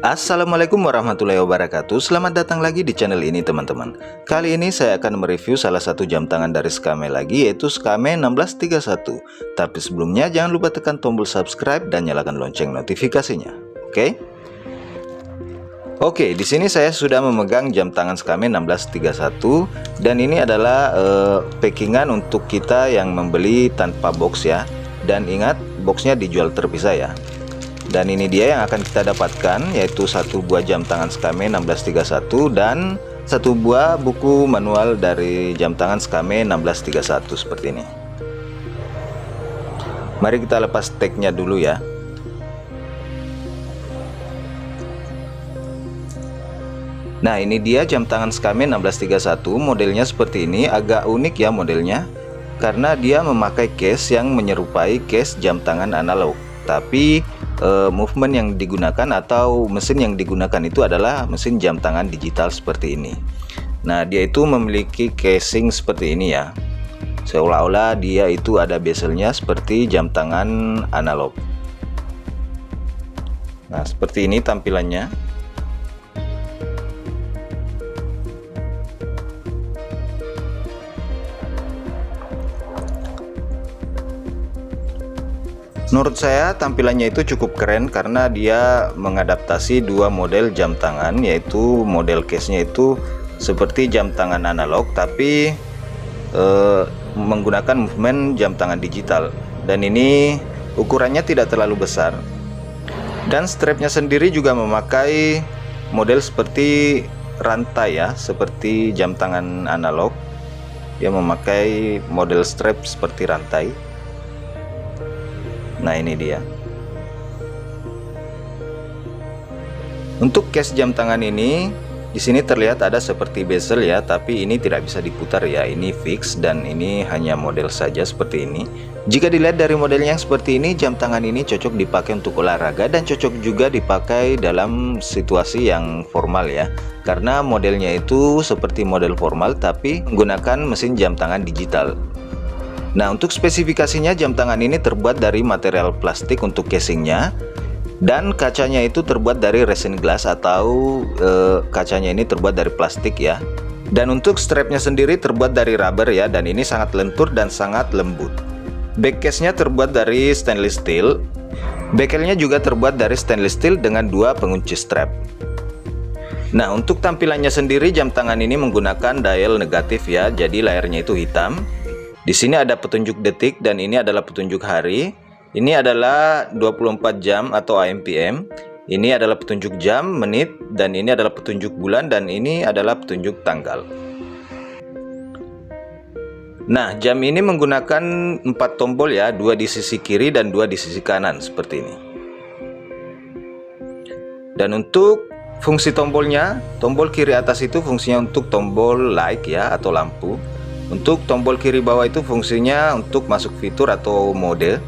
Assalamualaikum warahmatullahi wabarakatuh. Selamat datang lagi di channel ini teman-teman. Kali ini saya akan mereview salah satu jam tangan dari Skame lagi, yaitu Skame 1631. Tapi sebelumnya jangan lupa tekan tombol subscribe dan nyalakan lonceng notifikasinya. Oke, di sini saya sudah memegang jam tangan Skame 1631 dan ini adalah packingan untuk kita yang membeli tanpa box ya. Dan ingat, boxnya dijual terpisah ya. Dan ini dia yang akan kita dapatkan, yaitu satu buah jam tangan Skame 1631 dan satu buah buku manual dari jam tangan Skame 1631 seperti ini. Mari kita lepas tagnya dulu ya. Nah, ini dia jam tangan Skame 1631, modelnya seperti ini, agak unik ya modelnya, karena dia memakai case yang menyerupai case jam tangan analog. Tapi movement yang digunakan atau mesin yang digunakan itu adalah mesin jam tangan digital seperti ini. Nah, dia itu memiliki casing seperti ini ya, seolah-olah dia itu ada bezelnya seperti jam tangan analog. Nah, seperti ini tampilannya. Menurut saya tampilannya itu cukup keren karena dia mengadaptasi dua model jam tangan, yaitu model case-nya itu seperti jam tangan analog tapi menggunakan movement jam tangan digital, dan ini ukurannya tidak terlalu besar. Dan strapnya sendiri juga memakai model seperti rantai ya, seperti jam tangan analog. Dia memakai model strap seperti rantai. Nah, ini dia. Untuk case jam tangan ini, di sini terlihat ada seperti bezel ya, tapi ini tidak bisa diputar ya. Ini fix dan ini hanya model saja seperti ini. Jika dilihat dari modelnya yang seperti ini, jam tangan ini cocok dipakai untuk olahraga dan cocok juga dipakai dalam situasi yang formal ya. Karena modelnya itu seperti model formal tapi menggunakan mesin jam tangan digital. Nah, untuk spesifikasinya jam tangan ini terbuat dari material plastik untuk casingnya, dan kacanya itu terbuat dari resin glass atau kacanya ini terbuat dari plastik ya. Dan untuk strapnya sendiri terbuat dari rubber ya, dan ini sangat lentur dan sangat lembut. Back case-nya terbuat dari stainless steel. Bekelnya juga terbuat dari stainless steel dengan dua pengunci strap. Nah, untuk tampilannya sendiri jam tangan ini menggunakan dial negatif ya, jadi layarnya itu hitam. Di sini ada petunjuk detik dan ini adalah petunjuk hari. Ini adalah 24 jam atau AM/PM. Ini adalah petunjuk jam, menit, dan ini adalah petunjuk bulan, dan ini adalah petunjuk tanggal. Nah, jam ini menggunakan 4 tombol ya, 2 di sisi kiri dan 2 di sisi kanan seperti ini. Dan untuk fungsi tombolnya, tombol kiri atas itu fungsinya untuk tombol light ya atau lampu. Untuk tombol kiri bawah itu fungsinya untuk masuk fitur atau mode.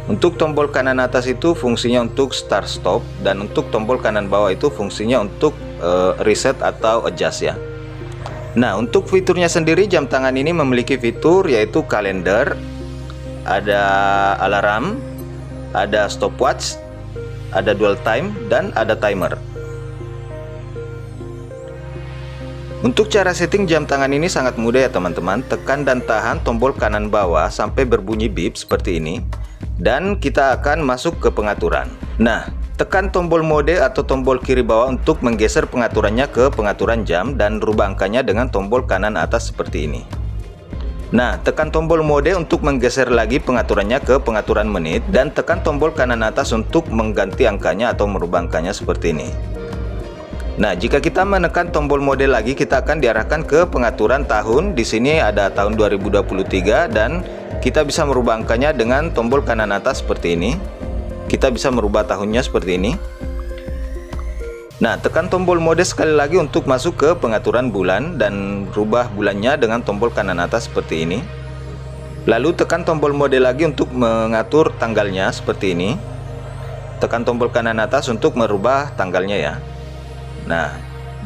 Untuk tombol kanan atas itu fungsinya untuk start stop, dan untuk tombol kanan bawah itu fungsinya untuk reset atau adjust ya. Nah, untuk fiturnya sendiri jam tangan ini memiliki fitur yaitu kalender, ada alarm, ada stopwatch, ada dual time, dan ada timer. Untuk cara setting jam tangan ini sangat mudah ya teman-teman. Tekan dan tahan tombol kanan bawah sampai berbunyi beep seperti ini, dan kita akan masuk ke pengaturan. Nah, tekan tombol mode atau tombol kiri bawah untuk menggeser pengaturannya ke pengaturan jam, dan rubah angkanya dengan tombol kanan atas seperti ini. Nah, tekan tombol mode untuk menggeser lagi pengaturannya ke pengaturan menit, dan tekan tombol kanan atas untuk mengganti angkanya atau merubah angkanya seperti ini. Nah, jika kita menekan tombol mode lagi, kita akan diarahkan ke pengaturan tahun. Di sini ada tahun 2023 dan kita bisa merubah angkanya dengan tombol kanan atas seperti ini. Kita bisa merubah tahunnya seperti ini. Nah, tekan tombol mode sekali lagi untuk masuk ke pengaturan bulan dan rubah bulannya dengan tombol kanan atas seperti ini. Lalu tekan tombol mode lagi untuk mengatur tanggalnya seperti ini. Tekan tombol kanan atas untuk merubah tanggalnya ya. Nah,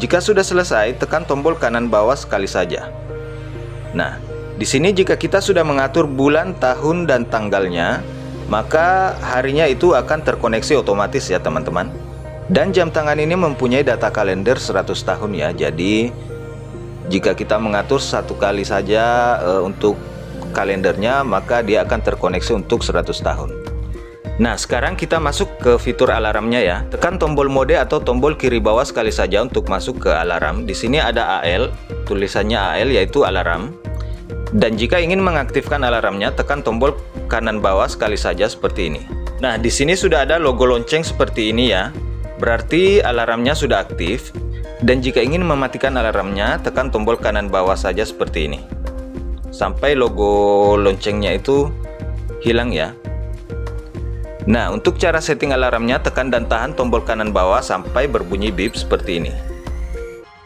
jika sudah selesai, tekan tombol kanan bawah sekali saja. Nah, di sini jika kita sudah mengatur bulan, tahun, dan tanggalnya, maka harinya itu akan terkoneksi otomatis ya teman-teman. Dan jam tangan ini mempunyai data kalender 100 tahun ya. Jadi jika kita mengatur satu kali saja untuk kalendernya, maka dia akan terkoneksi untuk 100 tahun. Nah, sekarang kita masuk ke fitur alarmnya ya. Tekan tombol mode atau tombol kiri bawah sekali saja untuk masuk ke alarm. Di sini ada AL, tulisannya AL yaitu alarm. Dan jika ingin mengaktifkan alarmnya, tekan tombol kanan bawah sekali saja seperti ini. Nah, di sini sudah ada logo lonceng seperti ini ya. Berarti alarmnya sudah aktif. Dan jika ingin mematikan alarmnya, tekan tombol kanan bawah saja seperti ini. Sampai logo loncengnya itu hilang ya. Nah, untuk cara setting alarmnya, tekan dan tahan tombol kanan bawah sampai berbunyi bip seperti ini.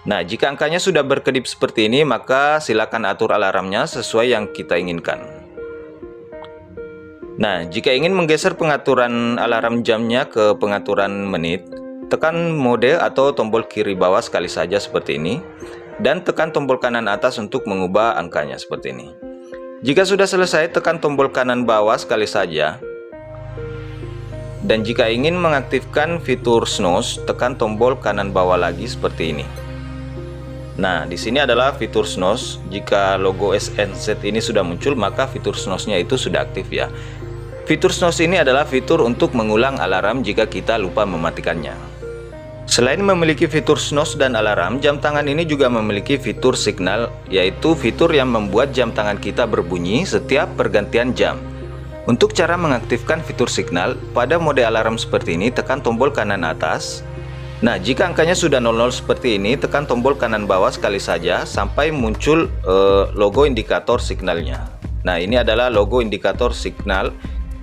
Nah, jika angkanya sudah berkedip seperti ini, maka silakan atur alarmnya sesuai yang kita inginkan. Nah, jika ingin menggeser pengaturan alarm jamnya ke pengaturan menit, tekan mode atau tombol kiri bawah sekali saja seperti ini, dan tekan tombol kanan atas untuk mengubah angkanya seperti ini. Jika sudah selesai, tekan tombol kanan bawah sekali saja. Dan jika ingin mengaktifkan fitur snooze, tekan tombol kanan bawah lagi seperti ini. Nah, di sini adalah fitur snooze. Jika logo SNZ ini sudah muncul, maka fitur snooze-nya itu sudah aktif ya. Fitur snooze ini adalah fitur untuk mengulang alarm jika kita lupa mematikannya. Selain memiliki fitur snooze dan alarm, jam tangan ini juga memiliki fitur signal, yaitu fitur yang membuat jam tangan kita berbunyi setiap pergantian jam. Untuk cara mengaktifkan fitur signal, pada mode alarm seperti ini, tekan tombol kanan atas. Nah, jika angkanya sudah 00 seperti ini, tekan tombol kanan bawah sekali saja sampai muncul logo indikator signalnya. Nah, ini adalah logo indikator signal.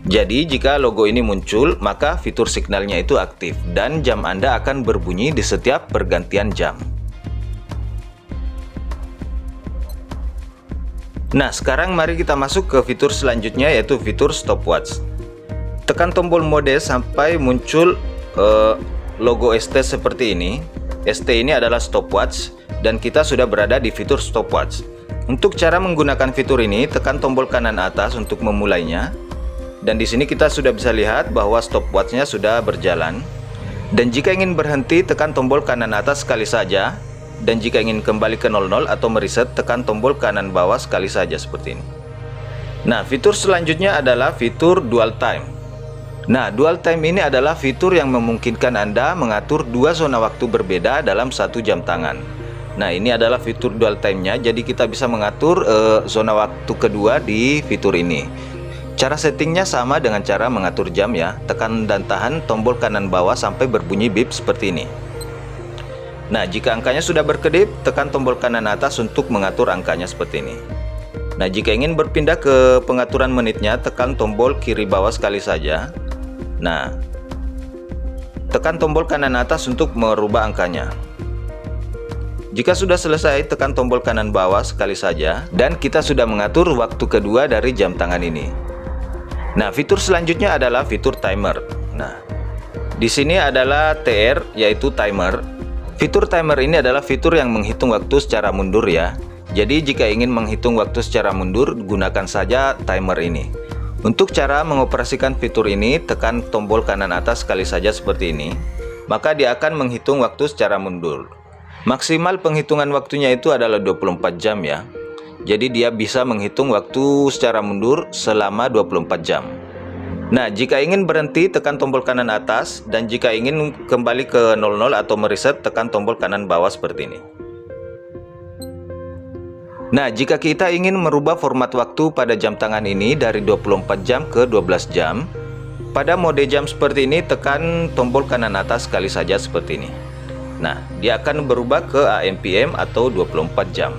Jadi jika logo ini muncul, maka fitur signalnya itu aktif dan jam Anda akan berbunyi di setiap pergantian jam. Nah, sekarang mari kita masuk ke fitur selanjutnya, yaitu fitur stopwatch. Tekan tombol mode sampai muncul logo ST seperti ini. ST ini adalah stopwatch dan kita sudah berada di fitur stopwatch. Untuk cara menggunakan fitur ini, tekan tombol kanan atas untuk memulainya. Dan di sini kita sudah bisa lihat bahwa stopwatchnya sudah berjalan. Dan jika ingin berhenti, tekan tombol kanan atas sekali saja. Dan jika ingin kembali ke 00 atau mereset, tekan tombol kanan bawah sekali saja seperti ini. Nah, fitur selanjutnya adalah fitur dual time. Nah, dual time ini adalah fitur yang memungkinkan Anda mengatur dua zona waktu berbeda dalam satu jam tangan. Nah, ini adalah fitur dual time-nya. Jadi kita bisa mengatur zona waktu kedua di fitur ini. Cara settingnya sama dengan cara mengatur jam ya. Tekan dan tahan tombol kanan bawah sampai berbunyi bip seperti ini. Nah, jika angkanya sudah berkedip, tekan tombol kanan atas untuk mengatur angkanya seperti ini. Nah, jika ingin berpindah ke pengaturan menitnya, tekan tombol kiri bawah sekali saja. Nah, tekan tombol kanan atas untuk merubah angkanya. Jika sudah selesai, tekan tombol kanan bawah sekali saja. Dan kita sudah mengatur waktu kedua dari jam tangan ini. Nah, fitur selanjutnya adalah fitur timer. Nah, di sini adalah TR, yaitu timer. Fitur timer ini adalah fitur yang menghitung waktu secara mundur ya. Jadi jika ingin menghitung waktu secara mundur, gunakan saja timer ini. Untuk cara mengoperasikan fitur ini, tekan tombol kanan atas sekali saja seperti ini. Maka dia akan menghitung waktu secara mundur. Maksimal penghitungan waktunya itu adalah 24 jam ya. Jadi dia bisa menghitung waktu secara mundur selama 24 jam. Nah, jika ingin berhenti, tekan tombol kanan atas. Dan jika ingin kembali ke 00 atau mereset, tekan tombol kanan bawah seperti ini. Nah, jika kita ingin merubah format waktu pada jam tangan ini dari 24 jam ke 12 jam, pada mode jam seperti ini, tekan tombol kanan atas sekali saja seperti ini. Nah, dia akan berubah ke AM PM atau 24 jam.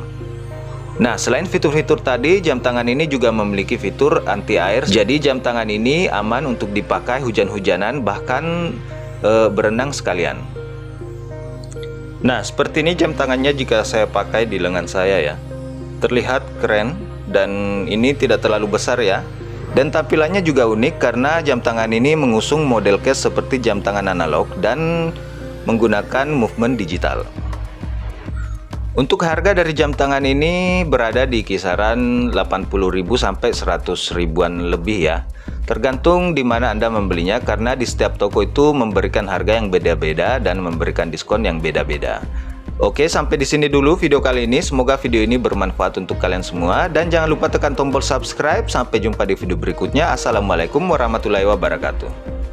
Nah, selain fitur-fitur tadi, jam tangan ini juga memiliki fitur anti air. Jadi jam tangan ini aman untuk dipakai hujan-hujanan, bahkan berenang sekalian. Nah, seperti ini jam tangannya jika saya pakai di lengan saya ya. Terlihat keren dan ini tidak terlalu besar ya. Dan tampilannya juga unik karena jam tangan ini mengusung model case seperti jam tangan analog dan menggunakan movement digital. Untuk harga dari jam tangan ini berada di kisaran 80.000 sampai 100 ribuan lebih ya. Tergantung di mana Anda membelinya karena di setiap toko itu memberikan harga yang beda-beda dan memberikan diskon yang beda-beda. Oke, sampai di sini dulu video kali ini. Semoga video ini bermanfaat untuk kalian semua dan jangan lupa tekan tombol subscribe. Sampai jumpa di video berikutnya. Assalamualaikum warahmatullahi wabarakatuh.